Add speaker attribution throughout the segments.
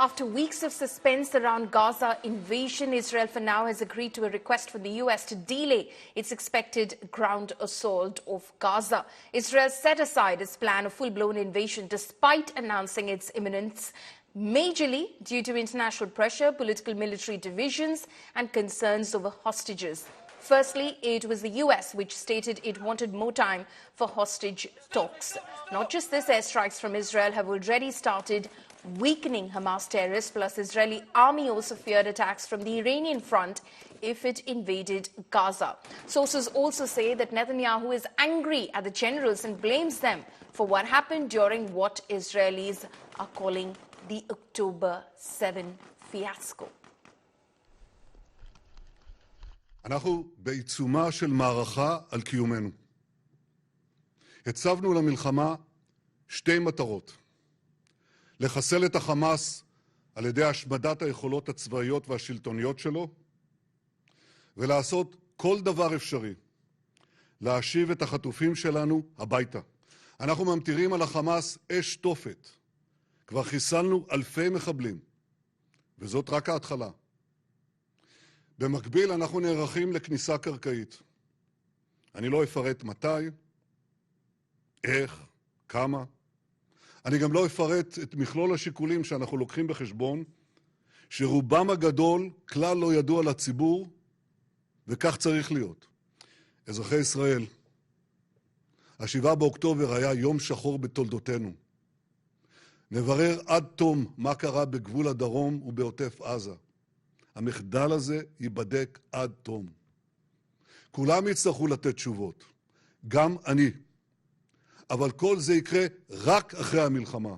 Speaker 1: After weeks of suspense around Gaza invasion, Israel for now has agreed to a request from the US to delay its expected ground assault of Gaza. Israel set aside its plan of full-blown invasion despite announcing its imminence, majorly due to international pressure, political military divisions and concerns over hostages. Firstly, it was the US which stated it wanted more time for hostage talks. Not just this, airstrikes from Israel have already started weakening Hamas terrorists, plus Israeli army also feared attacks from the Iranian front if it invaded Gaza. Sources also say that Netanyahu is angry at the generals and blames them for what happened during what Israelis are calling the October 7 fiasco.
Speaker 2: אנחנו בעיצומה של מערכה על קיומנו. הצבנו למלחמה שתי מטרות: לחסל את החמאס על ידי השמדת היכולות הצבאיות והשלטוניות שלו, ולעשות כל דבר אפשרי להשיב את החטופים שלנו הביתה. אנחנו ממטירים על החמאס אש תופת. כבר חיסלנו אלפי מחבלים, וזאת רק ההתחלה. במקביל אנחנו נערכים לכניסה קרקעית. אני לא אפרט מתי, איך, כמה. אני גם לא אפרט את מכלול השיקולים שאנחנו לוקחים בחשבון, שרובם הגדול כלל לא ידוע לציבור, וכך צריך להיות. אזרחי ישראל, ה-7 באוקטובר היה יום שחור בתולדותינו. נברר עד תום מה קרה בגבול הדרום ובעוטף עזה. המחדל הזה ייבדק עד תום. כולם יצטרכו לתת תשובות, גם אני. אבל כל זה יקרה רק אחרי המלחמה.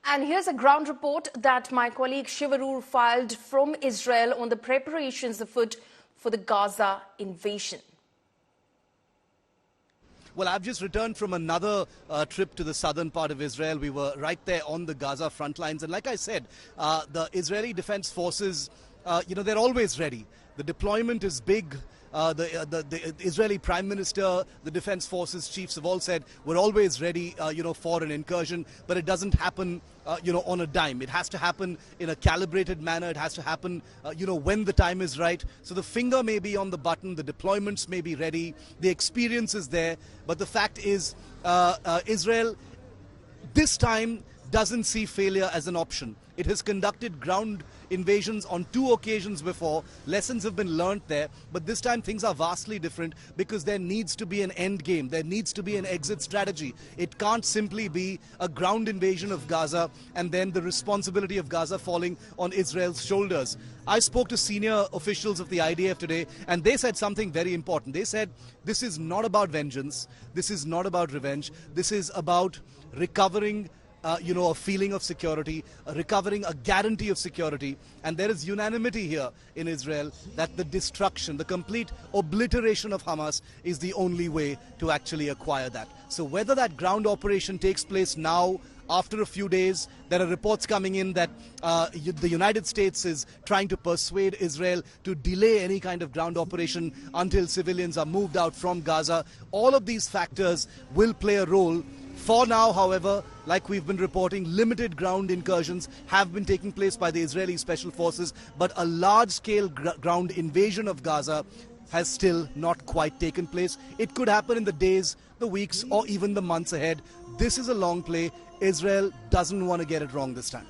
Speaker 1: And here's a ground report that my colleague Shivarur filed from Israel on the preparations afoot for the Gaza invasion.
Speaker 3: Well, I've just returned from another trip to the southern part of Israel. We were right there on the Gaza front lines. And like I said, the Israeli Defense Forces, they're always ready. The deployment is big. The Israeli Prime Minister, the Defense Forces chiefs have all said we're always ready, for an incursion. But it doesn't happen, on a dime. It has to happen in a calibrated manner. It has to happen, when the time is right. So the finger may be on the button. The deployments may be ready. The experience is there. But the fact is, Israel this time doesn't see failure as an option. It has conducted ground invasions on 2 occasions before. Lessons have been learnt there, but this time things are vastly different because there needs to be an end game. There needs to be an exit strategy. It can't simply be a ground invasion of Gaza and then the responsibility of Gaza falling on Israel's shoulders. I spoke to senior officials of the IDF today, and they said something very important. They said this is not about vengeance. This is not about revenge. This is about recovering a feeling of security, recovering a guarantee of security. And there is unanimity here in Israel that the destruction, the complete obliteration of Hamas is the only way to actually acquire that. So whether that ground operation takes place now, after a few days, there are reports coming in that the United States is trying to persuade Israel to delay any kind of ground operation until civilians are moved out from Gaza. All of these factors will play a role. For now, however, like we've been reporting, limited ground incursions have been taking place by the Israeli Special Forces, but a large-scale ground invasion of Gaza has still not quite taken place. It could happen in the days, the weeks, or even the months ahead. This is a long play. Israel doesn't want to get it wrong this time.